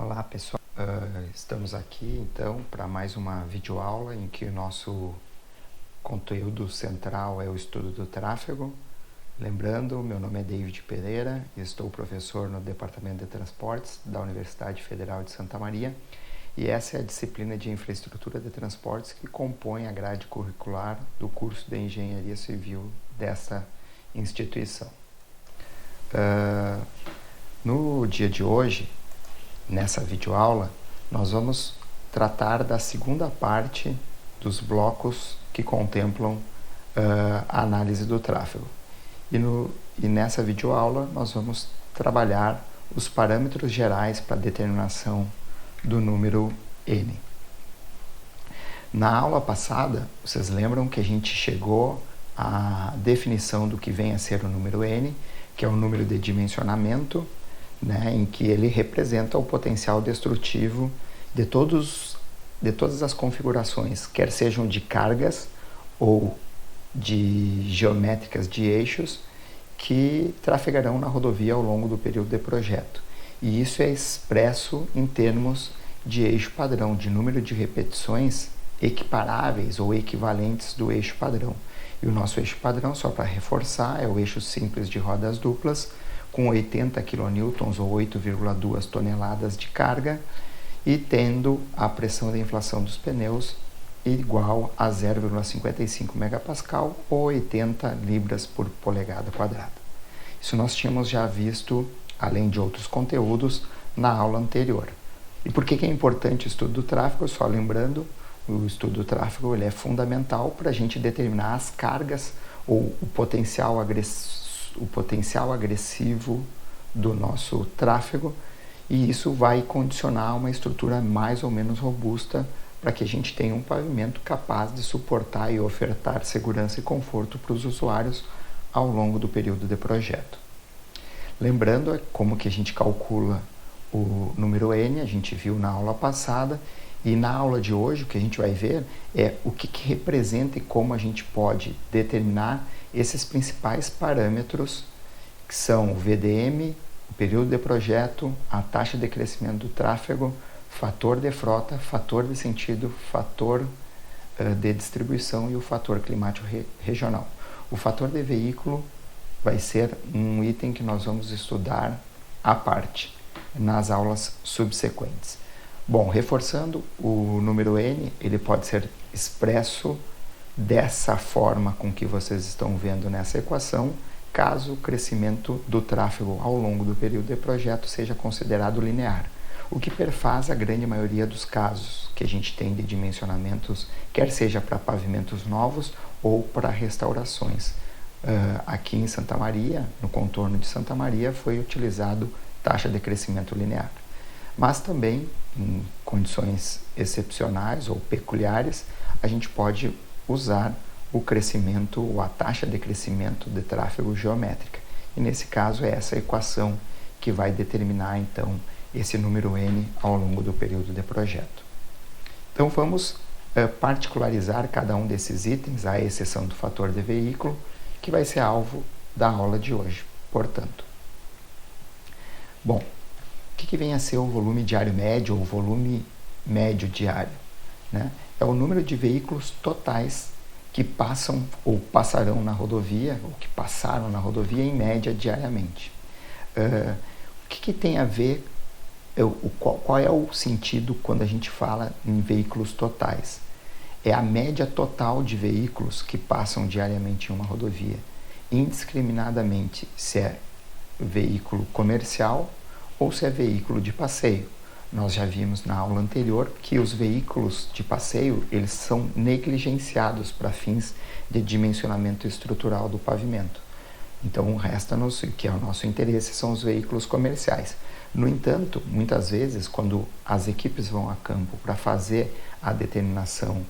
Olá pessoal, estamos aqui então para mais uma videoaula em que o nosso conteúdo central é o estudo do tráfego. Lembrando, meu nome é David Pereira e estou professor no Departamento de Transportes da Universidade Federal de Santa Maria, e essa é a disciplina de Infraestrutura de Transportes que compõe a grade curricular do curso de Engenharia Civil dessa instituição. No dia de hoje, nessa videoaula, nós vamos tratar da segunda parte dos blocos que contemplam a análise do tráfego. E nessa videoaula nós vamos trabalhar os parâmetros gerais para a determinação do número N. Na aula passada, vocês lembram que a gente chegou à definição do que vem a ser o número N, que é o número de dimensionamento, em que ele representa o potencial destrutivo de todas as configurações, quer sejam de cargas ou de geométricas de eixos, que trafegarão na rodovia ao longo do período de projeto. E isso é expresso em termos de eixo padrão, de número de repetições equiparáveis ou equivalentes do eixo padrão. E o nosso eixo padrão, só para reforçar, é o eixo simples de rodas duplas, com 80 kN ou 8,2 toneladas de carga e tendo a pressão de inflação dos pneus igual a 0,55 MPa ou 80 libras por polegada quadrada. Isso nós tínhamos já visto, além de outros conteúdos, na aula anterior. E por que é importante o estudo do tráfego? Só lembrando, o estudo do tráfego ele é fundamental para a gente determinar as cargas ou o potencial agressivo do nosso tráfego, e isso vai condicionar uma estrutura mais ou menos robusta para que a gente tenha um pavimento capaz de suportar e ofertar segurança e conforto para os usuários ao longo do período de projeto. Lembrando como que a gente calcula o número N, a gente viu na aula passada, e na aula de hoje o que a gente vai ver é o que representa e como a gente pode determinar esses principais parâmetros, que são o VDM, o período de projeto, a taxa de crescimento do tráfego, fator de frota, fator de sentido, fator de distribuição e o fator climático regional. O fator de veículo vai ser um item que nós vamos estudar à parte nas aulas subsequentes. Bom, reforçando, o número N ele pode ser expresso dessa forma com que vocês estão vendo nessa equação, caso o crescimento do tráfego ao longo do período de projeto seja considerado linear, o que perfaz a grande maioria dos casos que a gente tem de dimensionamentos, quer seja para pavimentos novos ou para restaurações. Aqui em Santa Maria, no contorno de Santa Maria, foi utilizado taxa de crescimento linear. Mas também, em condições excepcionais ou peculiares, a gente pode usar o crescimento ou a taxa de crescimento de tráfego geométrica. E nesse caso é essa equação que vai determinar então esse número N ao longo do período de projeto. Então vamos particularizar cada um desses itens, à exceção do fator de veículo, que vai ser alvo da aula de hoje, portanto. Bom, o que vem a ser o volume diário médio ou volume médio diário? É o número de veículos totais que passam ou passarão na rodovia, ou que passaram na rodovia em média diariamente. O que tem a ver, qual é o sentido quando a gente fala em veículos totais? É a média total de veículos que passam diariamente em uma rodovia, indiscriminadamente se é veículo comercial ou se é veículo de passeio. Nós já vimos na aula anterior que os veículos de passeio eles são negligenciados para fins de dimensionamento estrutural do pavimento. Então, resta-nos, que é o nosso interesse, são os veículos comerciais. No entanto, muitas vezes, quando as equipes vão a campo para fazer a determinação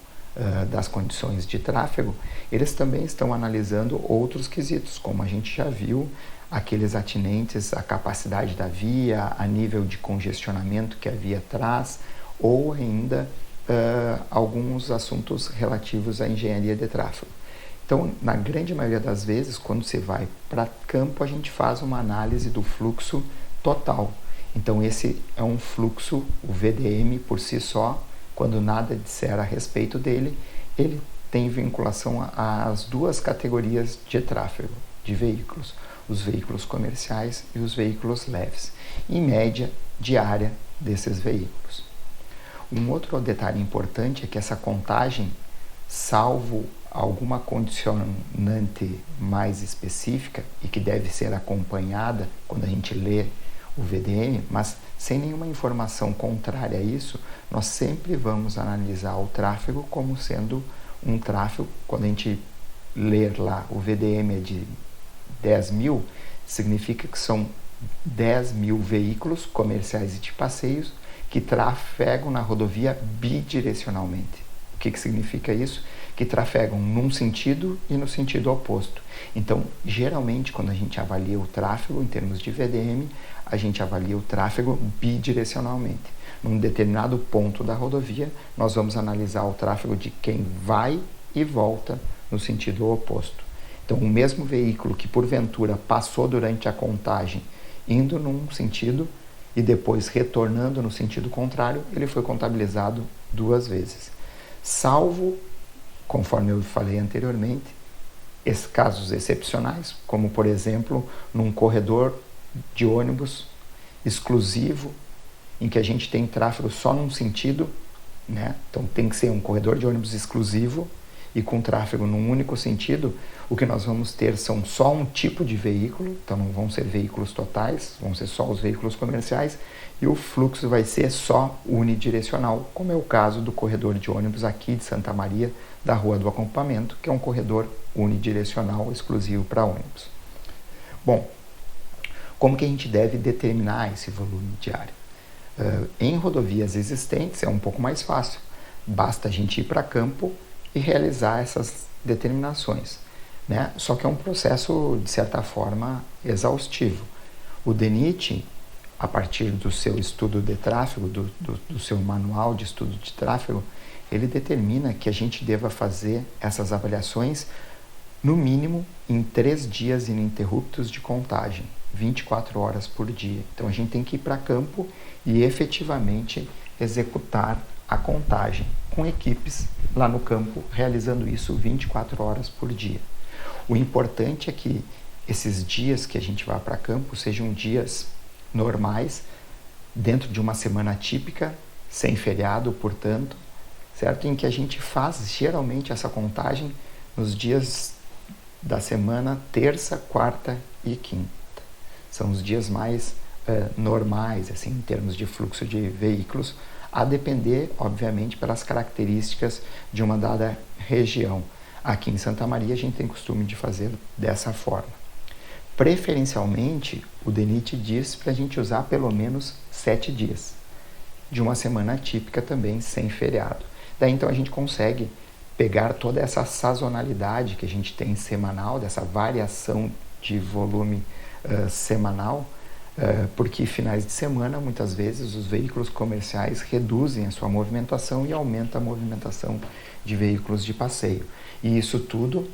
das condições de tráfego, eles também estão analisando outros quesitos, como a gente já viu, aqueles atinentes à capacidade da via, a nível de congestionamento que a via traz, ou ainda alguns assuntos relativos à engenharia de tráfego. Então, na grande maioria das vezes, quando se vai para campo, a gente faz uma análise do fluxo total. Então esse é um fluxo, o VDM por si só, quando nada disser a respeito dele, ele tem vinculação às duas categorias de tráfego, de veículos, os veículos comerciais e os veículos leves, em média diária desses veículos. Um outro detalhe importante é que essa contagem, salvo alguma condicionante mais específica e que deve ser acompanhada quando a gente lê o VDM, mas sem nenhuma informação contrária a isso, nós sempre vamos analisar o tráfego como sendo um tráfego. Quando a gente ler lá o VDM é de 10 mil, significa que são 10 mil veículos comerciais e de passeios que trafegam na rodovia bidirecionalmente. O que significa isso? Que trafegam num sentido e no sentido oposto. Então, geralmente, quando a gente avalia o tráfego em termos de VDM, a gente avalia o tráfego bidirecionalmente. Num determinado ponto da rodovia, nós vamos analisar o tráfego de quem vai e volta no sentido oposto. Então, o mesmo veículo que, porventura, passou durante a contagem indo num sentido e depois retornando no sentido contrário, ele foi contabilizado 2 vezes. Salvo, conforme eu falei anteriormente, esses casos excepcionais, como, por exemplo, num corredor de ônibus exclusivo, em que a gente tem tráfego só num sentido, né? Então tem que ser um corredor de ônibus exclusivo e com tráfego num único sentido. O que nós vamos ter são só um tipo de veículo, então não vão ser veículos totais, vão ser só os veículos comerciais, e o fluxo vai ser só unidirecional, como é o caso do corredor de ônibus aqui de Santa Maria, da Rua do Acampamento, que é um corredor unidirecional exclusivo para ônibus. Bom, como que a gente deve determinar esse volume diário? Em rodovias existentes é um pouco mais fácil, basta a gente ir para campo e realizar essas determinações, né? Só que é um processo, de certa forma, exaustivo. O DENIT, a partir do seu estudo de tráfego, do seu manual de estudo de tráfego, ele determina que a gente deva fazer essas avaliações no mínimo em 3 dias ininterruptos de contagem, 24 horas por dia. Então a gente tem que ir para campo e efetivamente executar a contagem com equipes lá no campo, realizando isso 24 horas por dia. O importante é que esses dias que a gente vai para campo sejam dias normais, dentro de uma semana típica, sem feriado, portanto, certo? Em que a gente faz geralmente essa contagem nos dias da semana terça, quarta e quinta. São os dias mais normais, assim, em termos de fluxo de veículos, a depender, obviamente, pelas características de uma dada região. Aqui em Santa Maria a gente tem costume de fazer dessa forma. Preferencialmente, o DENIT diz para a gente usar pelo menos 7 dias, de uma semana típica também, sem feriado. Daí então a gente consegue pegar toda essa sazonalidade que a gente tem semanal, dessa variação de volume semanal, porque finais de semana, muitas vezes, os veículos comerciais reduzem a sua movimentação e aumenta a movimentação de veículos de passeio. E isso tudo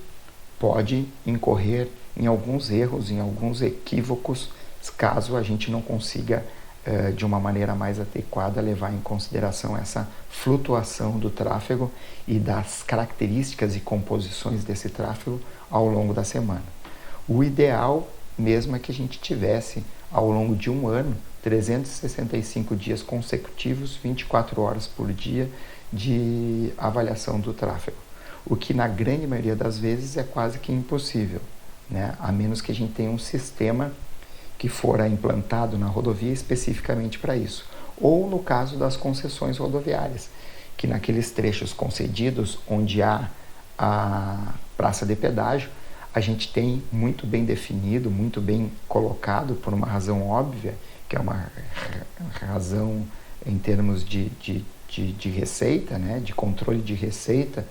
pode incorrer em alguns erros, em alguns equívocos, caso a gente não consiga, de uma maneira mais adequada, levar em consideração essa flutuação do tráfego e das características e composições desse tráfego ao longo da semana. O ideal mesmo é que a gente tivesse, ao longo de um ano, 365 dias consecutivos, 24 horas por dia de avaliação do tráfego, o que na grande maioria das vezes é quase que impossível, né? A menos que a gente tenha um sistema que fora implantado na rodovia especificamente para isso, ou no caso das concessões rodoviárias, que naqueles trechos concedidos onde há a praça de pedágio, a gente tem muito bem definido, muito bem colocado, por uma razão óbvia, que é uma razão em termos de receita, né, de controle de receita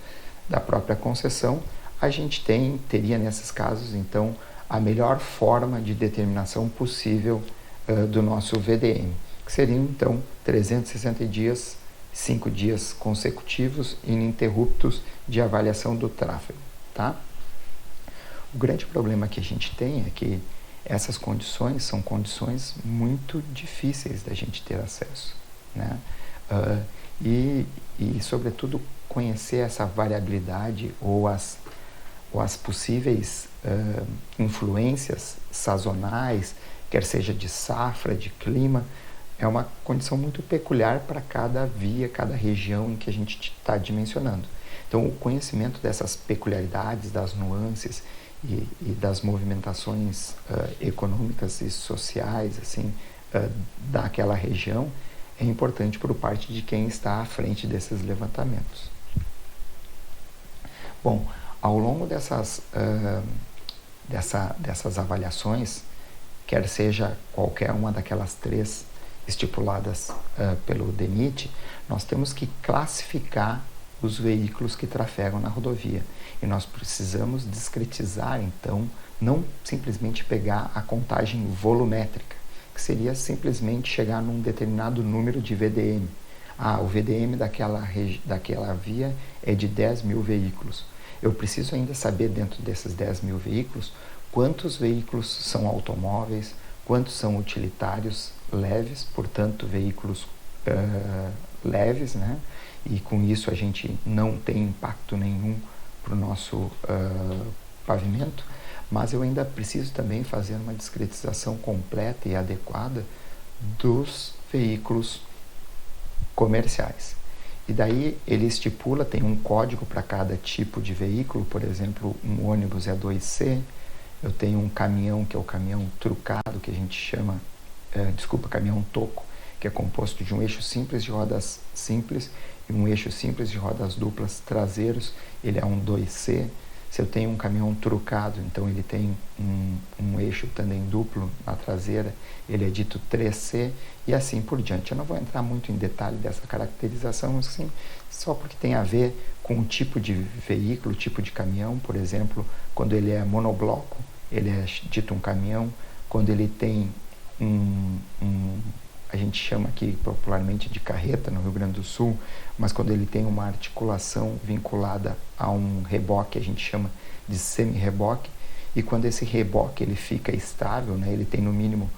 da própria concessão. A gente teria nesses casos, então, a melhor forma de determinação possível do nosso VDM, que seriam, então, 360 dias, 5 dias consecutivos, ininterruptos de avaliação do tráfego, tá? O grande problema que a gente tem é que essas condições são condições muito difíceis da gente ter acesso, né? E, sobretudo, conhecer essa variabilidade ou as possíveis influências sazonais, quer seja de safra, de clima, é uma condição muito peculiar para cada via, cada região em que a gente está dimensionando. Então, o conhecimento dessas peculiaridades, das nuances e das movimentações econômicas e sociais assim, daquela região é importante por parte de quem está à frente desses levantamentos. Bom, ao longo dessas avaliações, quer seja qualquer uma daquelas três estipuladas pelo DENIT, nós temos que classificar os veículos que trafegam na rodovia. E nós precisamos discretizar, então, não simplesmente pegar a contagem volumétrica, que seria simplesmente chegar num determinado número de VDM. O VDM daquela via é de 10 mil veículos. Eu preciso ainda saber, dentro desses 10 mil veículos, quantos veículos são automóveis, quantos são utilitários leves, portanto, veículos leves, né? E com isso a gente não tem impacto nenhum para o nosso pavimento, mas eu ainda preciso também fazer uma discretização completa e adequada dos veículos comerciais. E daí ele estipula, tem um código para cada tipo de veículo, por exemplo, um ônibus é 2C, eu tenho um caminhão, que é o caminhão trucado, que a gente chama, caminhão toco, que é composto de um eixo simples de rodas simples e um eixo simples de rodas duplas traseiros, ele é um 2C. Se eu tenho um caminhão trucado, então ele tem um eixo tandem duplo na traseira, ele é dito 3C e assim por diante. Eu não vou entrar muito em detalhe dessa caracterização, assim, só porque tem a ver com o tipo de veículo, tipo de caminhão. Por exemplo, quando ele é monobloco, ele é dito um caminhão. Quando ele tem a gente chama aqui popularmente de carreta no Rio Grande do Sul, mas quando ele tem uma articulação vinculada a um reboque, a gente chama de semi-reboque, e quando esse reboque ele fica estável, né, ele tem no mínimo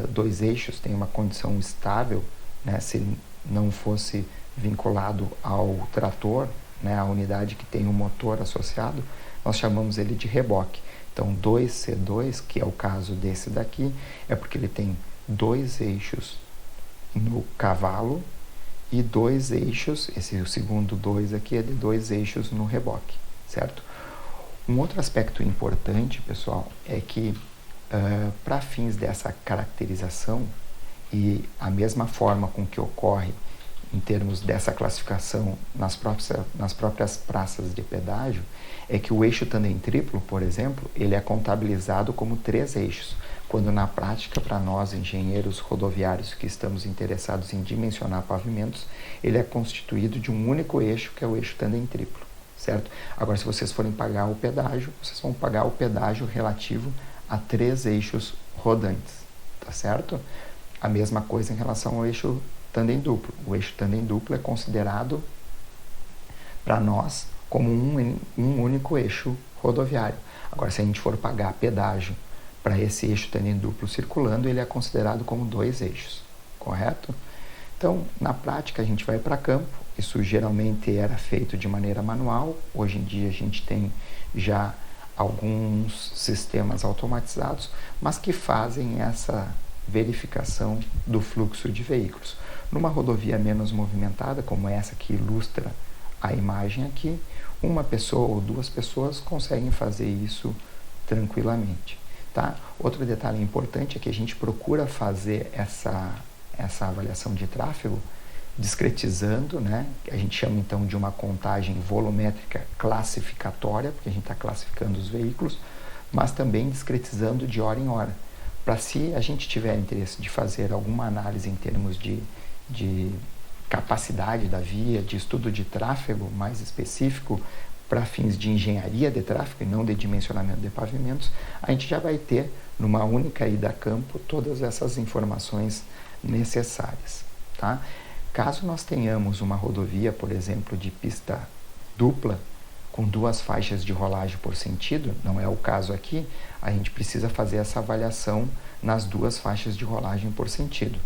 2 eixos, tem uma condição estável, né, se ele não fosse vinculado ao trator, né, a unidade que tem um motor associado, nós chamamos ele de reboque. Então 2C2, que é o caso desse daqui, é porque ele tem 2 eixos no cavalo e 2 eixos, o segundo 2 aqui é de 2 eixos no reboque, certo? Um outro aspecto importante, pessoal, é que para fins dessa caracterização e a mesma forma com que ocorre em termos dessa classificação nas próprias praças de pedágio, é que o eixo tandem triplo, por exemplo, ele é contabilizado como 3 eixos, quando na prática, para nós engenheiros rodoviários que estamos interessados em dimensionar pavimentos, ele é constituído de um único eixo, que é o eixo tandem triplo, certo? Agora, se vocês forem pagar o pedágio, vocês vão pagar o pedágio relativo a 3 eixos rodantes, tá certo? A mesma coisa em relação ao eixo tandem duplo. O eixo tandem duplo é considerado, para nós, como um único eixo rodoviário. Agora, se a gente for pagar pedágio para esse eixo tandem duplo circulando, ele é considerado como 2 eixos, correto? Então, na prática, a gente vai para campo. Isso geralmente era feito de maneira manual. Hoje em dia, a gente tem já alguns sistemas automatizados, mas que fazem essa verificação do fluxo de veículos. Numa rodovia menos movimentada, como essa que ilustra a imagem aqui, uma pessoa ou 2 pessoas conseguem fazer isso tranquilamente, tá? Outro detalhe importante é que a gente procura fazer essa avaliação de tráfego discretizando, né? A gente chama então de uma contagem volumétrica classificatória, porque a gente está classificando os veículos, mas também discretizando de hora em hora. Para se a gente tiver interesse de fazer alguma análise em termos de capacidade da via, de estudo de tráfego mais específico para fins de engenharia de tráfego e não de dimensionamento de pavimentos, a gente já vai ter, numa única ida a campo, todas essas informações necessárias, tá? Caso nós tenhamos uma rodovia, por exemplo, de pista dupla, com 2 faixas de rolagem por sentido, não é o caso aqui, a gente precisa fazer essa avaliação nas 2 faixas de rolagem por sentido.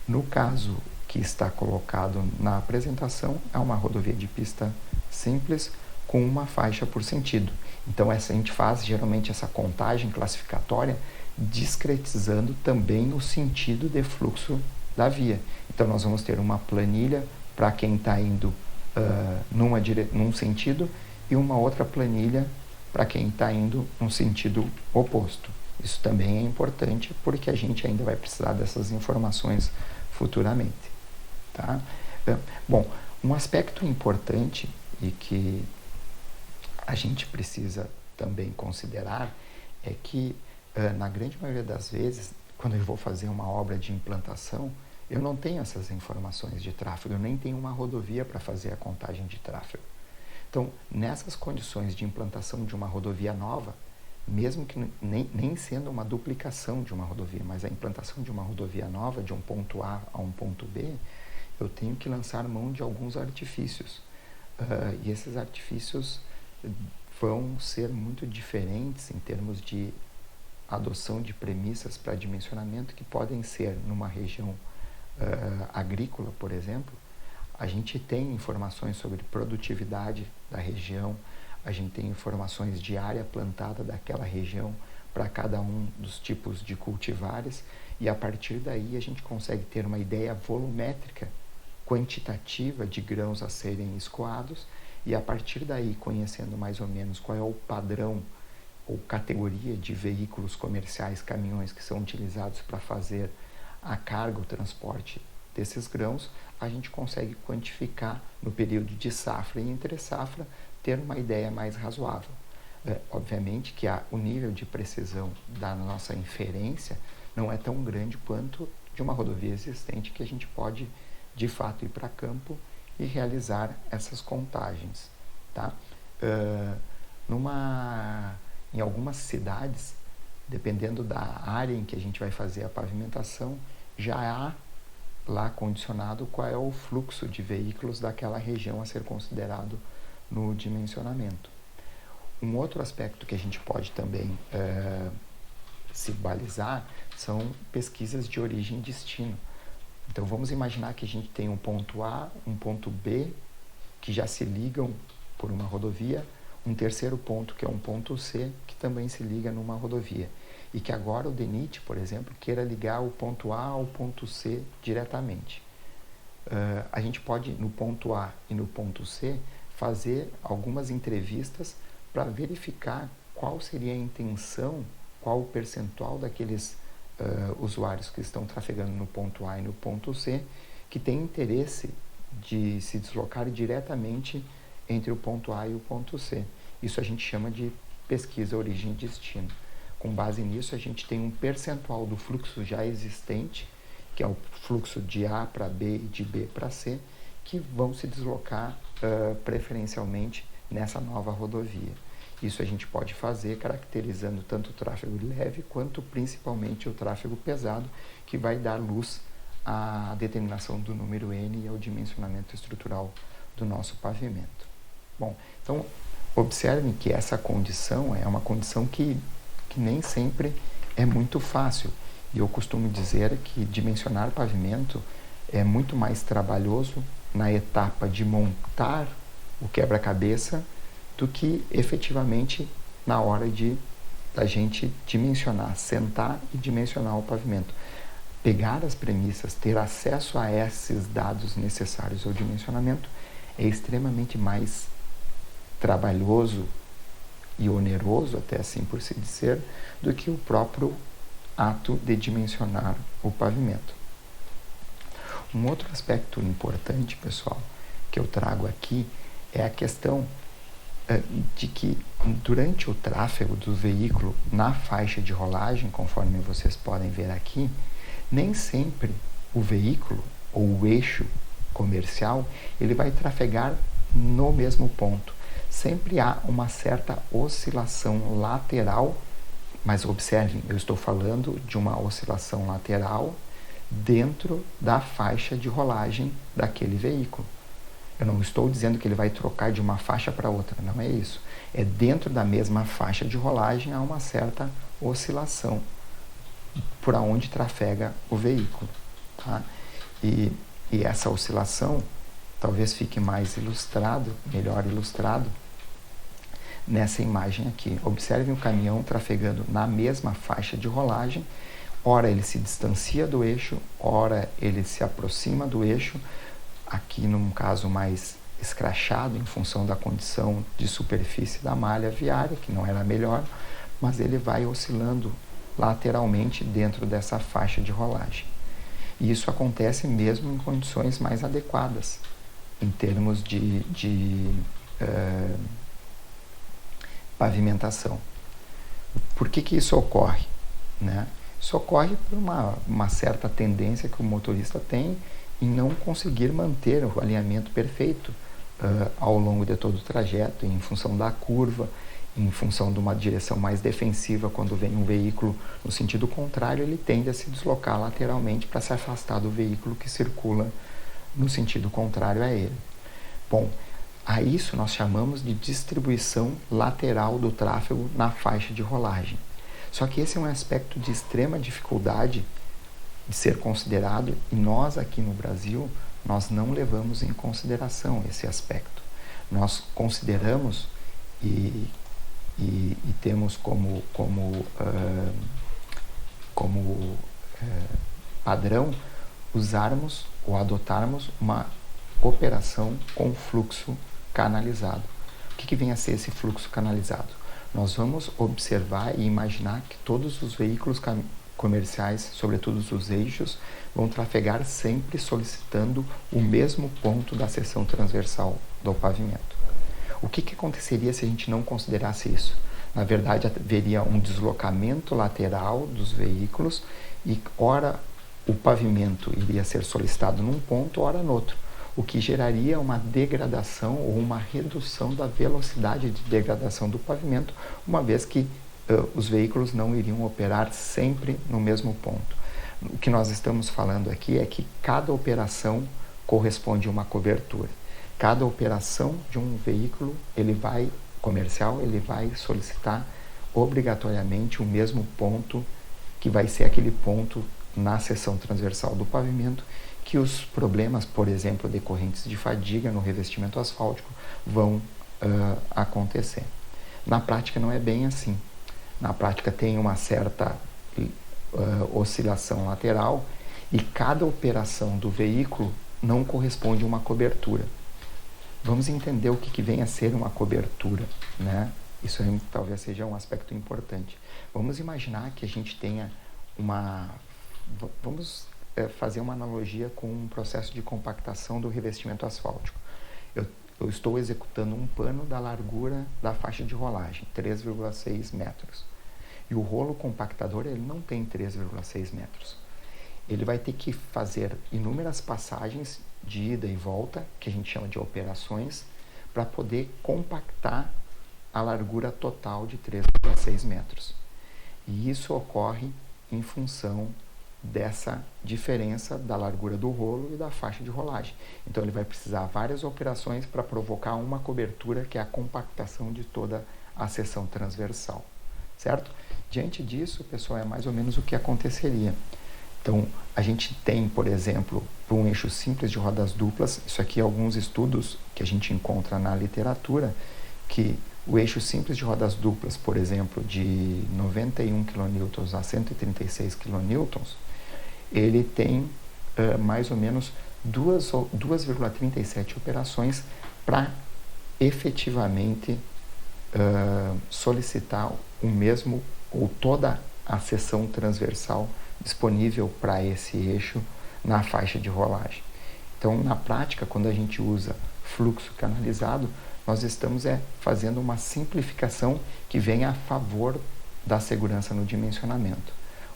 No caso que está colocado na apresentação, é uma rodovia de pista simples com 1 faixa por sentido. Então, a gente faz geralmente essa contagem classificatória discretizando também o sentido de fluxo da via. Então, nós vamos ter uma planilha para quem está indo num sentido e uma outra planilha para quem está indo num sentido oposto. Isso também é importante porque a gente ainda vai precisar dessas informações futuramente. Tá? Bom, um aspecto importante e que a gente precisa também considerar é que, na grande maioria das vezes, quando eu vou fazer uma obra de implantação, eu não tenho essas informações de tráfego, eu nem tenho uma rodovia para fazer a contagem de tráfego. Então, nessas condições de implantação de uma rodovia nova, mesmo que nem sendo uma duplicação de uma rodovia, mas a implantação de uma rodovia nova, de um ponto A a um ponto B, eu tenho que lançar mão de alguns artifícios. E esses artifícios vão ser muito diferentes em termos de adoção de premissas para dimensionamento, que podem ser numa região agrícola, por exemplo. A gente tem informações sobre produtividade da região, a gente tem informações de área plantada daquela região para cada um dos tipos de cultivares, e a partir daí a gente consegue ter uma ideia volumétrica, quantitativa de grãos a serem escoados, e a partir daí, conhecendo mais ou menos qual é o padrão ou categoria de veículos comerciais, caminhões que são utilizados para fazer a carga, o transporte desses grãos, a gente consegue quantificar no período de safra e entre safra, ter uma ideia mais razoável. Obviamente que o nível de precisão da nossa inferência não é tão grande quanto de uma rodovia existente, que a gente pode, de fato, ir para campo e realizar essas contagens. Tá? Em algumas cidades, dependendo da área em que a gente vai fazer a pavimentação, já há lá condicionado qual é o fluxo de veículos daquela região a ser considerado no dimensionamento. Um outro aspecto que a gente pode também se balizar são pesquisas de origem e destino. Então, vamos imaginar que a gente tem um ponto A, um ponto B, que já se ligam por uma rodovia, um terceiro ponto, que é um ponto C, que também se liga numa rodovia. E que agora o DENIT, por exemplo, queira ligar o ponto A ao ponto C diretamente. A gente pode, no ponto A e no ponto C, fazer algumas entrevistas para verificar qual seria a intenção, qual o percentual daqueles usuários que estão trafegando no ponto A e no ponto C, que tem interesse de se deslocar diretamente entre o ponto A e o ponto C. Isso a gente chama de pesquisa origem e destino. Com base nisso, a gente tem um percentual do fluxo já existente, que é o fluxo de A para B e de B para C, que vão se deslocar preferencialmente nessa nova rodovia. Isso a gente pode fazer caracterizando tanto o tráfego leve quanto principalmente o tráfego pesado, que vai dar luz à determinação do número N e ao dimensionamento estrutural do nosso pavimento. Bom, então observem que essa condição é uma condição que nem sempre é muito fácil. E eu costumo dizer que dimensionar pavimento é muito mais trabalhoso na etapa de montar o quebra-cabeça do que efetivamente na hora da gente dimensionar, sentar e dimensionar o pavimento. Pegar as premissas, ter acesso a esses dados necessários ao dimensionamento é extremamente mais trabalhoso e oneroso, até assim por se dizer, do que o próprio ato de dimensionar o pavimento. Um outro aspecto importante, pessoal, que eu trago aqui é a questão de que durante o tráfego do veículo na faixa de rolagem, conforme vocês podem ver aqui, nem sempre o veículo ou o eixo comercial ele vai trafegar no mesmo ponto. Sempre há uma certa oscilação lateral, mas observem, eu estou falando de uma oscilação lateral dentro da faixa de rolagem daquele veículo. Eu não estou dizendo que ele vai trocar de uma faixa para outra, não é isso. É dentro da mesma faixa de rolagem há uma certa oscilação por onde trafega o veículo. Tá? E essa oscilação talvez fique mais ilustrado, melhor ilustrado, nessa imagem aqui. Observem o caminhão trafegando na mesma faixa de rolagem. Ora ele se distancia do eixo, ora ele se aproxima do eixo, aqui num caso mais escrachado em função da condição de superfície da malha viária, que não era melhor, mas ele vai oscilando lateralmente dentro dessa faixa de rolagem. E isso acontece mesmo em condições mais adequadas, em termos de pavimentação. Por que isso ocorre? Né? Isso ocorre por uma certa tendência que o motorista tem em não conseguir manter o alinhamento perfeito ao longo de todo o trajeto, em função da curva, em função de uma direção mais defensiva. Quando vem um veículo no sentido contrário, ele tende a se deslocar lateralmente para se afastar do veículo que circula no sentido contrário a ele. Bom, a isso nós chamamos de distribuição lateral do tráfego na faixa de rolagem. Só que esse é um aspecto de extrema dificuldade de ser considerado, e nós aqui no Brasil, nós não levamos em consideração esse aspecto. Nós consideramos e temos como padrão usarmos ou adotarmos uma operação com fluxo canalizado. O que vem a ser esse fluxo canalizado? Nós vamos observar e imaginar que todos os veículos comerciais, sobretudo os eixos, vão trafegar sempre solicitando o mesmo ponto da seção transversal do pavimento. O que aconteceria se a gente não considerasse isso? Na verdade, haveria um deslocamento lateral dos veículos e, ora, o pavimento iria ser solicitado num ponto, ora no outro, o que geraria uma degradação ou uma redução da velocidade de degradação do pavimento, uma vez que os veículos não iriam operar sempre no mesmo ponto. O que nós estamos falando aqui é que cada operação corresponde a uma cobertura. Cada operação de um veículo comercial, ele vai solicitar obrigatoriamente o mesmo ponto, que vai ser aquele ponto na seção transversal do pavimento, que os problemas, por exemplo, decorrentes de fadiga no revestimento asfáltico vão acontecer. Na prática não é bem assim. Na prática tem uma certa oscilação lateral e cada operação do veículo não corresponde a uma cobertura. Vamos entender o que vem a ser uma cobertura, né? Isso aí talvez seja um aspecto importante. Vamos imaginar que a gente tenha vamos fazer uma analogia com um processo de compactação do revestimento asfáltico. Eu estou executando um pano da largura da faixa de rolagem, 3,6 metros. E o rolo compactador ele não tem 3,6 metros. Ele vai ter que fazer inúmeras passagens de ida e volta, que a gente chama de operações, para poder compactar a largura total de 3,6 metros. E isso ocorre em função dessa diferença da largura do rolo e da faixa de rolagem. Então ele vai precisar várias operações para provocar uma cobertura, que é a compactação de toda a seção transversal, certo? Diante disso, pessoal, é mais ou menos o que aconteceria. Então, a gente tem, por exemplo, para um eixo simples de rodas duplas, isso aqui é alguns estudos que a gente encontra na literatura, que o eixo simples de rodas duplas, por exemplo, de 91 kN a 136 kN, ele tem mais ou menos 2,37 operações para efetivamente solicitar o mesmo ou toda a seção transversal disponível para esse eixo na faixa de rolagem. Então, na prática, quando a gente usa fluxo canalizado, nós estamos fazendo uma simplificação que vem a favor da segurança no dimensionamento,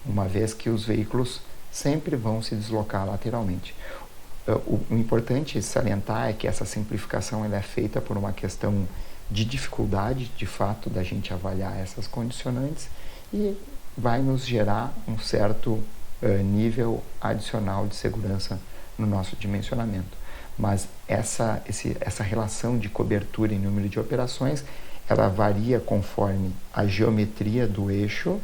uma vez que os veículos sempre vão se deslocar lateralmente. O importante salientar é que essa simplificação ela é feita por uma questão de dificuldade, de fato, da gente avaliar essas condicionantes, e vai nos gerar um certo nível adicional de segurança no nosso dimensionamento. Mas essa relação de cobertura em número de operações, ela varia conforme a geometria do eixo,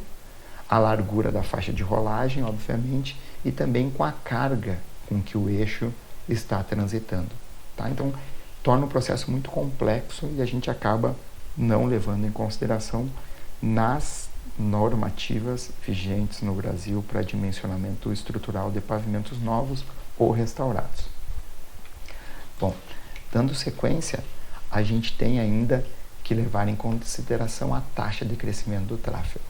a largura da faixa de rolagem, obviamente, e também com a carga com que o eixo está transitando. Tá? Então, torna o processo muito complexo e a gente acaba não levando em consideração nas normativas vigentes no Brasil para dimensionamento estrutural de pavimentos novos ou restaurados. Bom, dando sequência, a gente tem ainda que levar em consideração a taxa de crescimento do tráfego.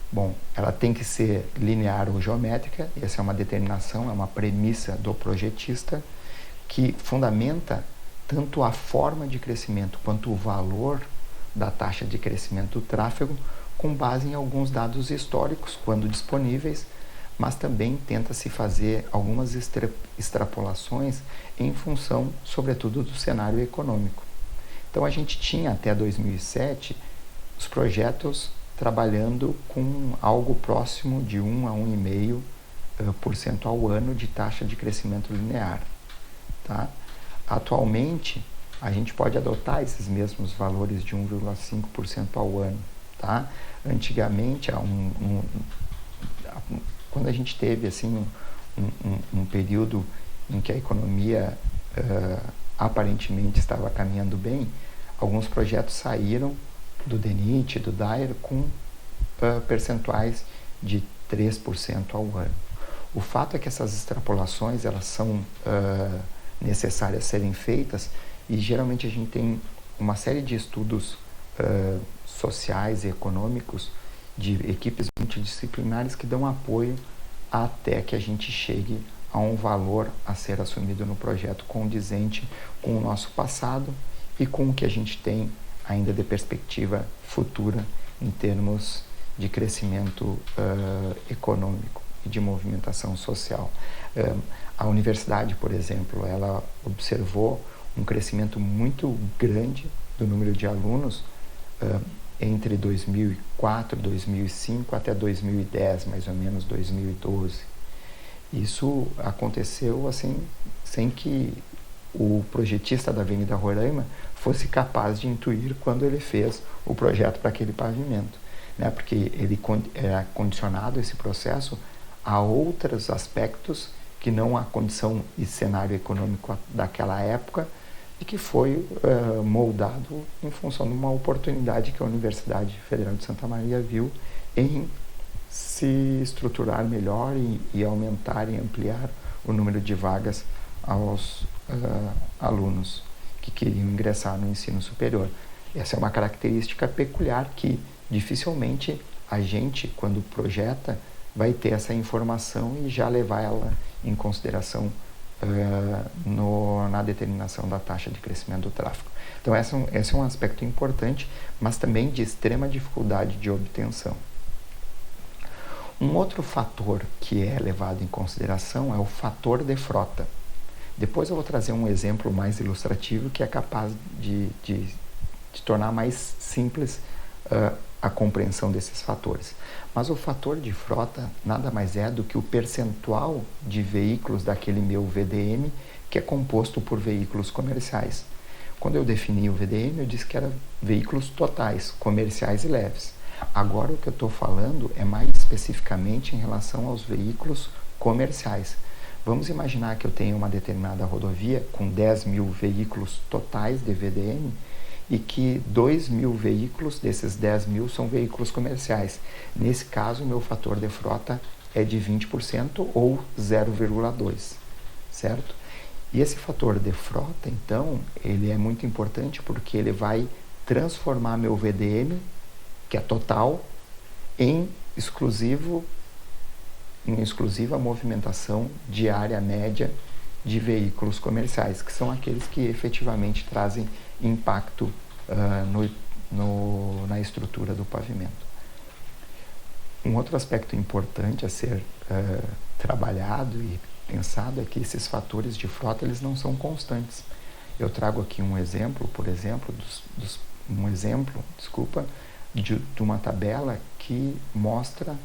Bom, ela tem que ser linear ou geométrica, essa é uma determinação, é uma premissa do projetista que fundamenta tanto a forma de crescimento quanto o valor da taxa de crescimento do tráfego com base em alguns dados históricos, quando disponíveis, mas também tenta-se fazer algumas extrapolações em função, sobretudo, do cenário econômico. Então, a gente tinha até 2007 os projetos trabalhando com algo próximo de 1 a 1,5% ao ano de taxa de crescimento linear. Tá? Atualmente, a gente pode adotar esses mesmos valores de 1,5% ao ano. Tá? Antigamente, quando a gente teve assim, um período em que a economia aparentemente estava caminhando bem, alguns projetos saíram do DENIT, do DAER, com percentuais de 3% ao ano. O fato é que essas extrapolações elas são necessárias serem feitas e geralmente a gente tem uma série de estudos sociais e econômicos de equipes multidisciplinares que dão apoio até que a gente chegue a um valor a ser assumido no projeto condizente com o nosso passado e com o que a gente tem ainda de perspectiva futura em termos de crescimento econômico e de movimentação social. A universidade, por exemplo, ela observou um crescimento muito grande do número de alunos entre 2004, 2005 até 2010, mais ou menos 2012. Isso aconteceu assim, sem que o projetista da Avenida Roraima fosse capaz de intuir quando ele fez o projeto para aquele pavimento, né? Porque ele é condicionado esse processo a outros aspectos que não a condição e cenário econômico daquela época e que foi moldado em função de uma oportunidade que a Universidade Federal de Santa Maria viu em se estruturar melhor e aumentar e ampliar o número de vagas aos alunos que queriam ingressar no ensino superior. Essa é uma característica peculiar que dificilmente a gente, quando projeta, vai ter essa informação e já levar ela em consideração na determinação da taxa de crescimento do tráfego. Então, esse é um aspecto importante, mas também de extrema dificuldade de obtenção. Um outro fator que é levado em consideração é o fator de frota. Depois eu vou trazer um exemplo mais ilustrativo que é capaz de tornar mais simples a compreensão desses fatores. Mas o fator de frota nada mais é do que o percentual de veículos daquele meu VDM que é composto por veículos comerciais. Quando eu defini o VDM, eu disse que era veículos totais, comerciais e leves. Agora o que eu estou falando é mais especificamente em relação aos veículos comerciais. Vamos imaginar que eu tenho uma determinada rodovia com 10 mil veículos totais de VDM e que 2 mil veículos desses 10 mil são veículos comerciais. Nesse caso, o meu fator de frota é de 20% ou 0,2, certo? E esse fator de frota, então, ele é muito importante porque ele vai transformar meu VDM, que é total, em exclusiva movimentação diária média de veículos comerciais, que são aqueles que efetivamente trazem impacto na estrutura do pavimento. Um outro aspecto importante a ser trabalhado e pensado é que esses fatores de frota eles não são constantes. Eu trago aqui um exemplo, por exemplo, de uma tabela que mostra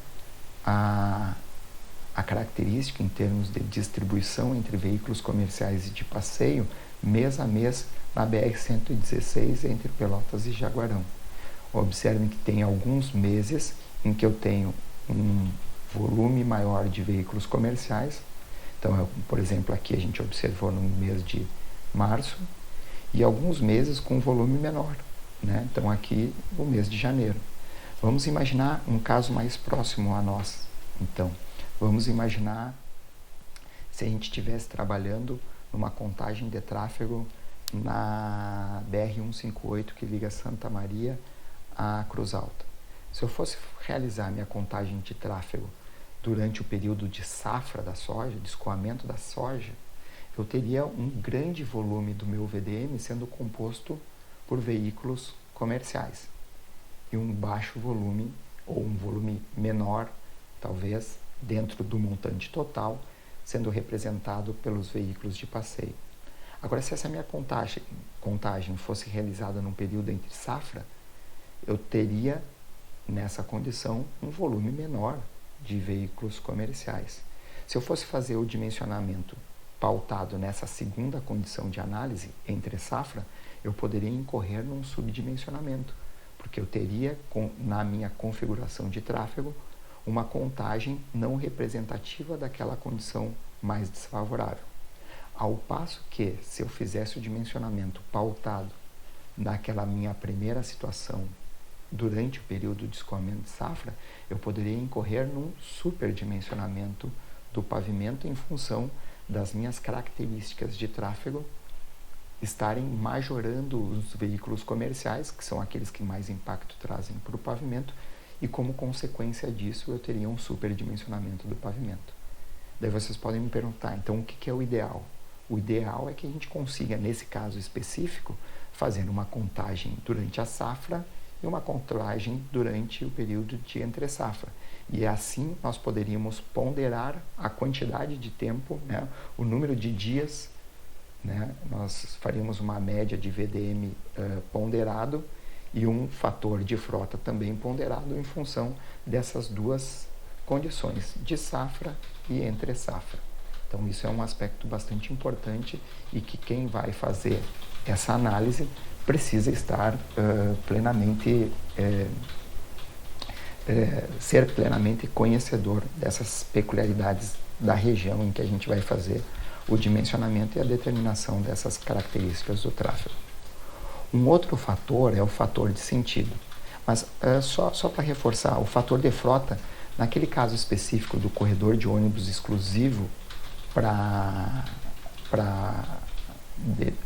a característica em termos de distribuição entre veículos comerciais e de passeio mês a mês na BR-116 entre Pelotas e Jaguarão. Observem que tem alguns meses em que eu tenho um volume maior de veículos comerciais. Então, por exemplo, aqui a gente observou no mês de março, e alguns meses com volume menor, né? Então, aqui o mês de janeiro. Vamos imaginar um caso mais próximo a nós. Então, vamos imaginar se a gente estivesse trabalhando numa contagem de tráfego na BR-158 que liga Santa Maria a Cruz Alta. Se eu fosse realizar minha contagem de tráfego durante o período de safra da soja, de escoamento da soja, eu teria um grande volume do meu VDM sendo composto por veículos comerciais e um baixo volume, ou um volume menor, talvez, dentro do montante total, sendo representado pelos veículos de passeio. Agora, se essa minha contagem fosse realizada num período entre safra, eu teria, nessa condição, um volume menor de veículos comerciais. Se eu fosse fazer o dimensionamento pautado nessa segunda condição de análise, entre safra, eu poderia incorrer num subdimensionamento, porque eu teria, na minha configuração de tráfego, uma contagem não representativa daquela condição mais desfavorável. Ao passo que, se eu fizesse o dimensionamento pautado naquela minha primeira situação durante o período de escoamento de safra, eu poderia incorrer num superdimensionamento do pavimento em função das minhas características de tráfego estarem majorando os veículos comerciais, que são aqueles que mais impacto trazem para o pavimento, e como consequência disso eu teria um superdimensionamento do pavimento. Daí vocês podem me perguntar, então o que é o ideal? O ideal é que a gente consiga, nesse caso específico, fazer uma contagem durante a safra e uma contagem durante o período de entre-safra. E assim nós poderíamos ponderar a quantidade de tempo, né, o número de dias, né, nós faríamos uma média de VDM ponderado e um fator de frota também ponderado em função dessas duas condições, de safra e entre-safra. Então isso é um aspecto bastante importante e que quem vai fazer essa análise precisa estar ser plenamente conhecedor dessas peculiaridades da região em que a gente vai fazer o dimensionamento e a determinação dessas características do tráfego. Um outro fator é o fator de sentido, mas só para reforçar, o fator de frota, naquele caso específico do corredor de ônibus exclusivo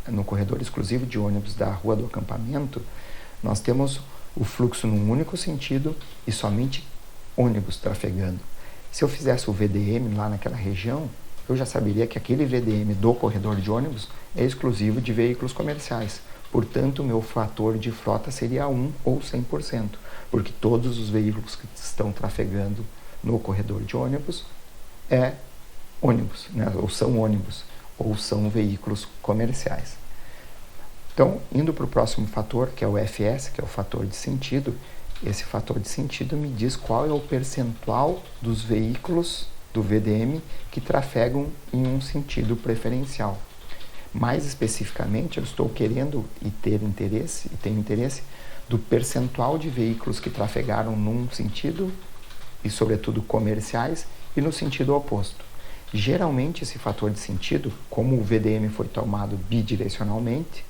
no corredor exclusivo de ônibus da Rua do Acampamento, nós temos o fluxo num único sentido e somente ônibus trafegando. Se eu fizesse o VDM lá naquela região, eu já saberia que aquele VDM do corredor de ônibus é exclusivo de veículos comerciais. Portanto, o meu fator de frota seria 1 ou 100%, porque todos os veículos que estão trafegando no corredor de ônibus é ônibus, né? ou são veículos comerciais. Então, indo para o próximo fator, que é o FS, que é o fator de sentido, esse fator de sentido me diz qual é o percentual dos veículos do VDM que trafegam em um sentido preferencial. Mais especificamente, eu estou querendo e tenho interesse do percentual de veículos que trafegaram num sentido, e sobretudo comerciais, e no sentido oposto. Geralmente, esse fator de sentido, como o VDM foi tomado bidirecionalmente,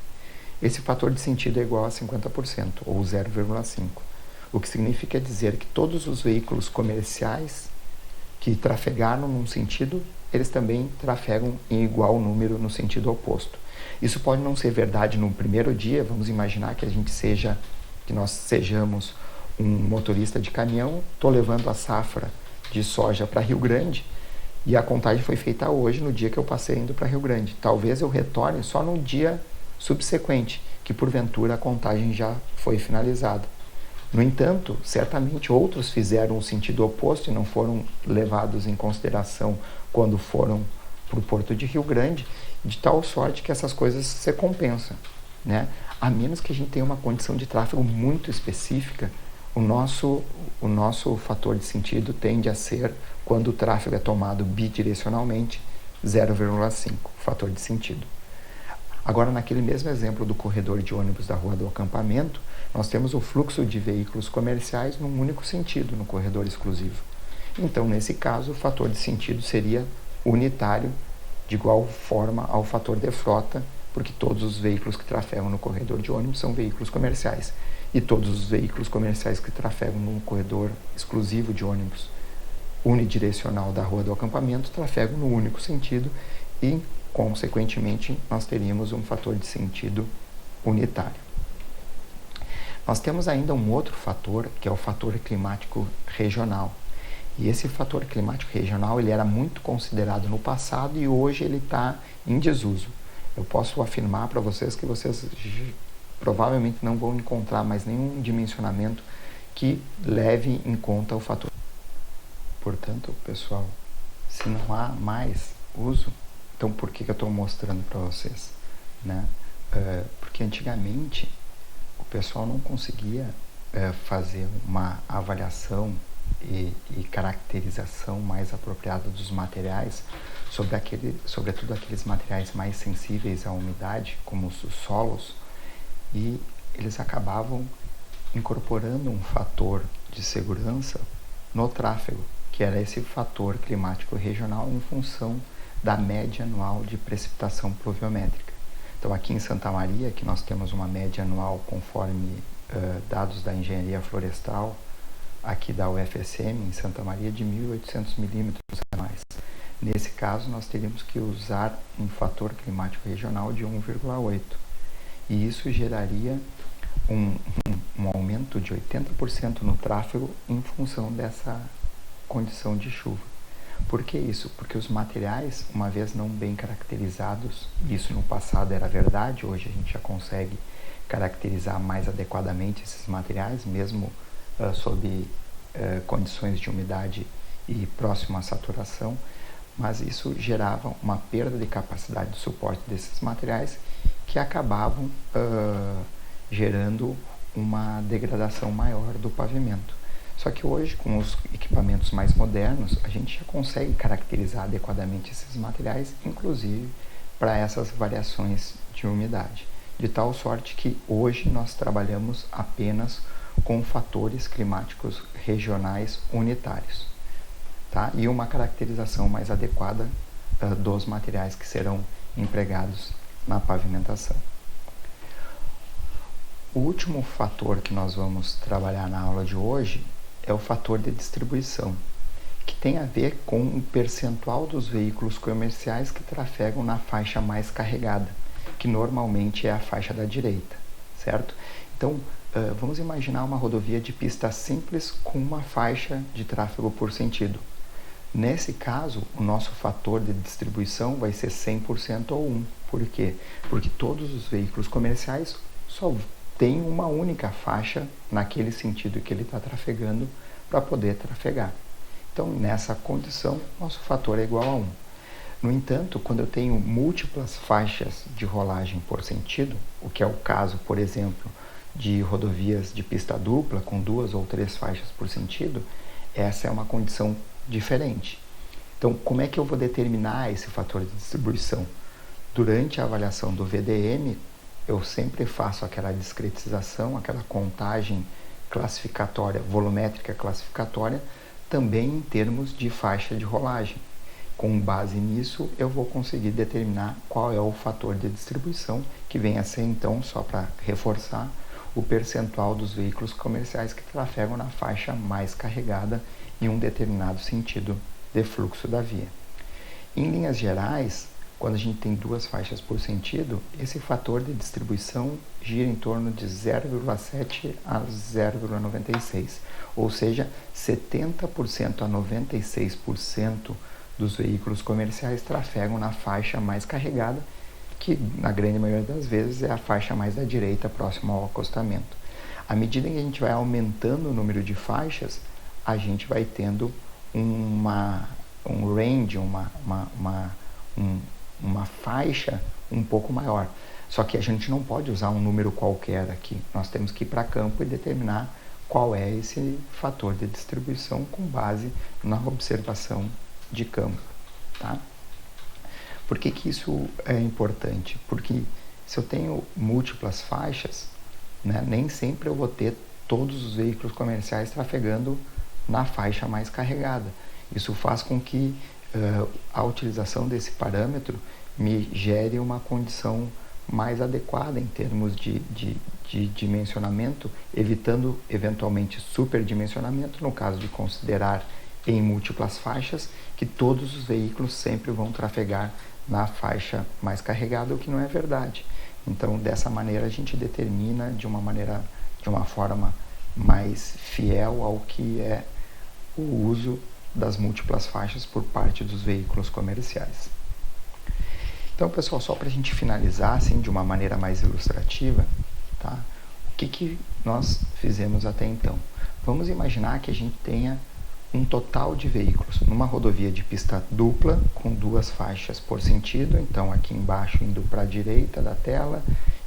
esse fator de sentido é igual a 50%, ou 0,5%. O que significa dizer que todos os veículos comerciais que trafegaram num sentido, eles também trafegam em igual número no sentido oposto. Isso pode não ser verdade no primeiro dia, vamos imaginar que nós sejamos um motorista de caminhão, estou levando a safra de soja para Rio Grande, e a contagem foi feita hoje, no dia que eu passei indo para Rio Grande. Talvez eu retorne só no dia subsequente, que porventura a contagem já foi finalizada. No entanto, certamente outros fizeram o sentido oposto e não foram levados em consideração quando foram para o Porto de Rio Grande, de tal sorte que essas coisas se compensam, né? A menos que a gente tenha uma condição de tráfego muito específica, o nosso fator de sentido tende a ser, quando o tráfego é tomado bidirecionalmente, 0,5, fator de sentido. Agora, naquele mesmo exemplo do corredor de ônibus da Rua do Acampamento, nós temos o fluxo de veículos comerciais num único sentido, no corredor exclusivo. Então, nesse caso, o fator de sentido seria unitário, de igual forma ao fator de frota, porque todos os veículos que trafegam no corredor de ônibus são veículos comerciais. E todos os veículos comerciais que trafegam no corredor exclusivo de ônibus unidirecional da Rua do Acampamento trafegam no único sentido e, consequentemente, nós teríamos um fator de sentido unitário. Nós temos ainda um outro fator, que é o fator climático regional. E esse fator climático regional ele era muito considerado no passado e hoje ele está em desuso. Eu posso afirmar para vocês que vocês provavelmente não vão encontrar mais nenhum dimensionamento que leve em conta o fator. Portanto, pessoal, se não há mais uso, então por que eu estou mostrando para vocês? Né? Porque antigamente o pessoal não conseguia fazer uma avaliação e caracterização mais apropriada dos materiais, sobretudo aqueles materiais mais sensíveis à umidade, como os solos, e eles acabavam incorporando um fator de segurança no tráfego, que era esse fator climático regional em função da média anual de precipitação pluviométrica. Então, aqui em Santa Maria, que nós temos uma média anual conforme dados da engenharia florestal, aqui da UFSM, em Santa Maria, de 1.800 milímetros anuais. Nesse caso, nós teríamos que usar um fator climático regional de 1,8. E isso geraria um aumento de 80% no tráfego em função dessa condição de chuva. Por que isso? Porque os materiais, uma vez não bem caracterizados, isso no passado era verdade, hoje a gente já consegue caracterizar mais adequadamente esses materiais, mesmo sob condições de umidade e próximo à saturação, mas isso gerava uma perda de capacidade de suporte desses materiais que acabavam gerando uma degradação maior do pavimento. Só que hoje, com os equipamentos mais modernos, a gente já consegue caracterizar adequadamente esses materiais, inclusive para essas variações de umidade. De tal sorte que hoje nós trabalhamos apenas com fatores climáticos regionais unitários, tá? E uma caracterização mais adequada dos materiais que serão empregados na pavimentação. O último fator que nós vamos trabalhar na aula de hoje é o fator de distribuição, que tem a ver com o percentual dos veículos comerciais que trafegam na faixa mais carregada, que normalmente é a faixa da direita, certo? Então, vamos imaginar uma rodovia de pista simples com uma faixa de tráfego por sentido. Nesse caso, o nosso fator de distribuição vai ser 100% ou 1. Por quê? Porque todos os veículos comerciais só têm uma única faixa naquele sentido que ele está trafegando para poder trafegar. Então, nessa condição, nosso fator é igual a 1. No entanto, quando eu tenho múltiplas faixas de rolagem por sentido, o que é o caso, por exemplo, de rodovias de pista dupla com 2 ou 3 faixas por sentido, essa é uma condição diferente. Então, como é que eu vou determinar esse fator de distribuição? Durante a avaliação do VDM, eu sempre faço aquela discretização, aquela contagem classificatória, volumétrica classificatória, também em termos de faixa de rolagem. Com base nisso, eu vou conseguir determinar qual é o fator de distribuição, que vem a ser, então, só para reforçar, o percentual dos veículos comerciais que trafegam na faixa mais carregada em um determinado sentido de fluxo da via. Em linhas gerais, quando a gente tem 2 faixas por sentido, esse fator de distribuição gira em torno de 0,7 a 0,96, ou seja, 70% a 96% dos veículos comerciais trafegam na faixa mais carregada, que na grande maioria das vezes é a faixa mais da direita, próxima ao acostamento. À medida que a gente vai aumentando o número de faixas, a gente vai tendo um range, uma faixa um pouco maior. Só que a gente não pode usar um número qualquer aqui. Nós temos que ir para campo e determinar qual é esse fator de distribuição com base na observação de campo, tá? Por que isso é importante? Porque se eu tenho múltiplas faixas, né, nem sempre eu vou ter todos os veículos comerciais trafegando na faixa mais carregada. Isso faz com que a utilização desse parâmetro me gere uma condição mais adequada em termos de dimensionamento, evitando eventualmente superdimensionamento, no caso de considerar em múltiplas faixas, que todos os veículos sempre vão trafegar na faixa mais carregada, o que não é verdade. Então, dessa maneira, a gente determina de uma forma mais fiel ao que é o uso das múltiplas faixas por parte dos veículos comerciais. Então, pessoal, só para a gente finalizar, assim, de uma maneira mais ilustrativa, tá? O que nós fizemos até então? Vamos imaginar que a gente tenha um total de veículos numa rodovia de pista dupla, com 2 faixas por sentido, então aqui embaixo indo para a direita da tela,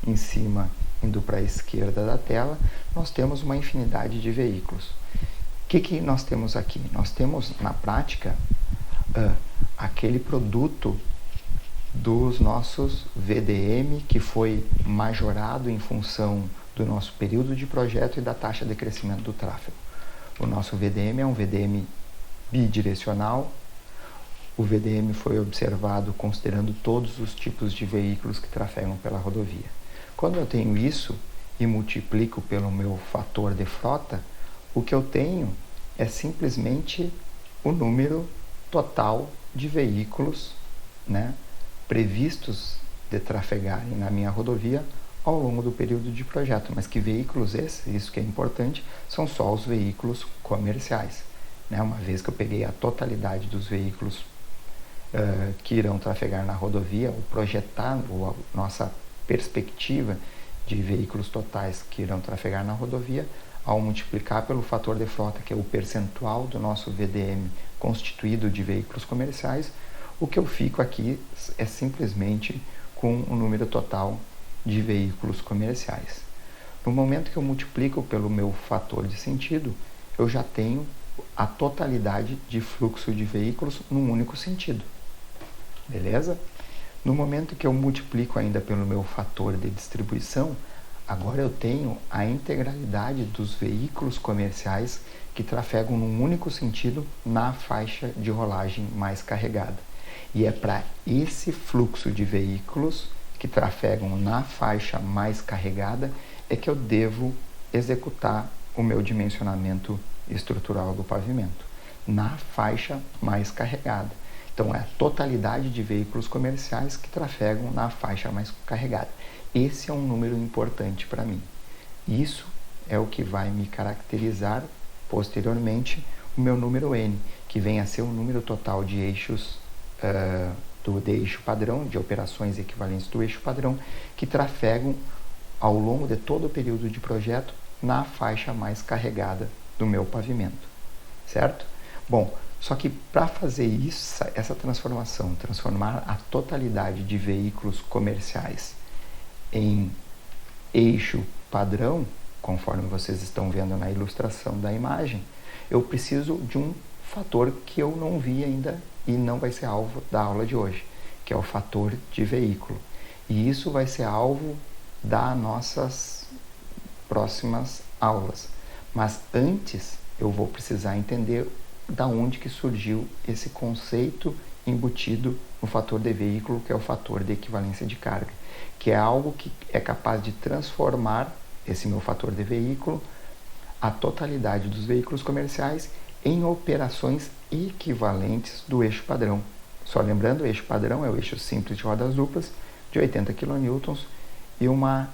em cima indo para a esquerda da tela, nós temos uma infinidade de veículos. O que nós temos aqui? Nós temos, na prática, aquele produto dos nossos VDM que foi majorado em função do nosso período de projeto e da taxa de crescimento do tráfego. O nosso VDM é um VDM bidirecional. O VDM foi observado considerando todos os tipos de veículos que trafegam pela rodovia. Quando eu tenho isso e multiplico pelo meu fator de frota, o que eu tenho é simplesmente o número total de veículos, né, previstos de trafegarem na minha rodovia ao longo do período de projeto. Mas que veículos esses? Isso que é importante, são só os veículos comerciais, né? Uma vez que eu peguei a totalidade dos veículos que irão trafegar na rodovia, o projetar, a nossa perspectiva de veículos totais que irão trafegar na rodovia, ao multiplicar pelo fator de frota, que é o percentual do nosso VDM constituído de veículos comerciais, o que eu fico aqui é simplesmente com o número total de veículos comerciais. No momento que eu multiplico pelo meu fator de sentido, eu já tenho a totalidade de fluxo de veículos num único sentido. Beleza? No momento que eu multiplico ainda pelo meu fator de distribuição, agora eu tenho a integralidade dos veículos comerciais que trafegam num único sentido na faixa de rolagem mais carregada. E é para esse fluxo de veículos que trafegam na faixa mais carregada é que eu devo executar o meu dimensionamento estrutural do pavimento, na faixa mais carregada. Então, é a totalidade de veículos comerciais que trafegam na faixa mais carregada. Esse é um número importante para mim. Isso é o que vai me caracterizar posteriormente o meu número N, que vem a ser o número total de eixos de eixo padrão, de operações equivalentes do eixo padrão, que trafegam ao longo de todo o período de projeto na faixa mais carregada do meu pavimento, certo? Bom, só que para fazer isso, essa transformação, transformar a totalidade de veículos comerciais em eixo padrão, conforme vocês estão vendo na ilustração da imagem, eu preciso de um fator que eu não vi ainda e não vai ser alvo da aula de hoje, que é o fator de veículo. E isso vai ser alvo das nossas próximas aulas. Mas antes eu vou precisar entender da onde que surgiu esse conceito embutido no fator de veículo, que é o fator de equivalência de carga, que é algo que é capaz de transformar esse meu fator de veículo, a totalidade dos veículos comerciais, em operações equivalentes do eixo padrão. Só lembrando, o eixo padrão é o eixo simples de rodas duplas de 80 kN e uma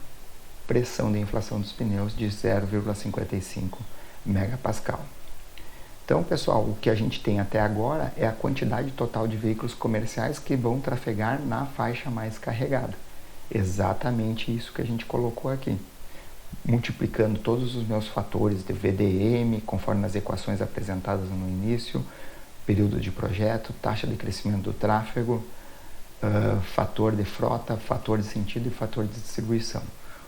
pressão de inflação dos pneus de 0,55 megapascal. Então, pessoal, o que a gente tem até agora é a quantidade total de veículos comerciais que vão trafegar na faixa mais carregada. Exatamente isso que a gente colocou aqui. Multiplicando todos os meus fatores de VDM, conforme as equações apresentadas no início, período de projeto, taxa de crescimento do tráfego, fator de frota, fator de sentido e fator de distribuição.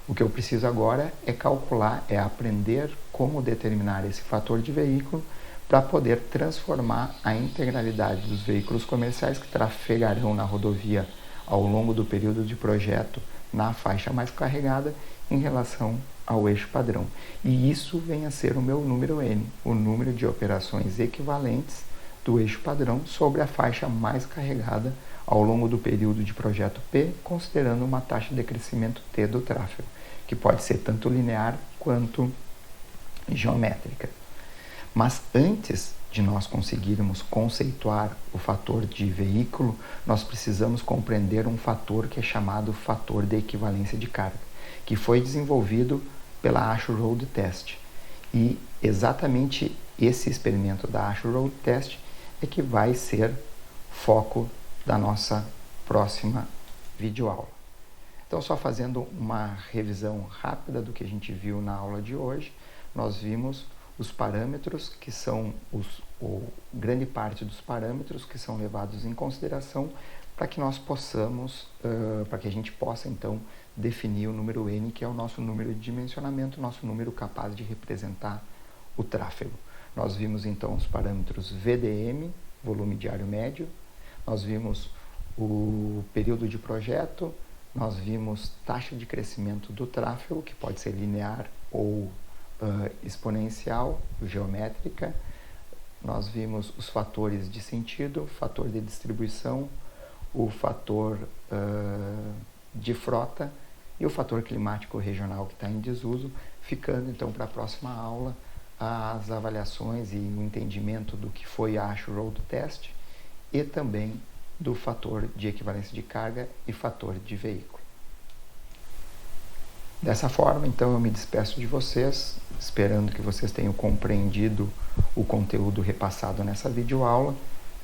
O que eu preciso agora é calcular, é aprender como determinar esse fator de veículo para poder transformar a integralidade dos veículos comerciais que trafegarão na rodovia ao longo do período de projeto na faixa mais carregada em relação ao eixo padrão. E isso vem a ser o meu número N, o número de operações equivalentes do eixo padrão sobre a faixa mais carregada ao longo do período de projeto P, considerando uma taxa de crescimento T do tráfego, que pode ser tanto linear quanto geométrica. Mas antes de nós conseguirmos conceituar o fator de veículo, nós precisamos compreender um fator que é chamado fator de equivalência de carga, que foi desenvolvido pela Ashur Road Test. E exatamente esse experimento da Ashur Road Test é que vai ser foco da nossa próxima videoaula. Então, só fazendo uma revisão rápida do que a gente viu na aula de hoje, nós vimos os parâmetros que são grande parte dos parâmetros que são levados em consideração para que nós possamos, para que a gente possa então definir o número N, que é o nosso número de dimensionamento, nosso número capaz de representar o tráfego. Nós vimos então os parâmetros VDM, volume diário médio, nós vimos o período de projeto, nós vimos taxa de crescimento do tráfego, que pode ser linear ou exponencial, geométrica. Nós vimos os fatores de sentido, fator de distribuição, o fator de frota e o fator climático regional que está em desuso, ficando então para a próxima aula as avaliações e o entendimento do que foi a Ashur Road Test e também do fator de equivalência de carga e fator de veículo. Dessa forma, então, eu me despeço de vocês, esperando que vocês tenham compreendido o conteúdo repassado nessa videoaula.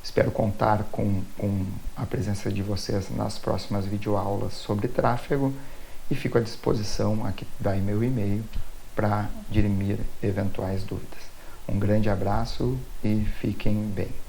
Espero contar com a presença de vocês nas próximas videoaulas sobre tráfego e fico à disposição, aqui vai meu e-mail, para dirimir eventuais dúvidas. Um grande abraço e fiquem bem.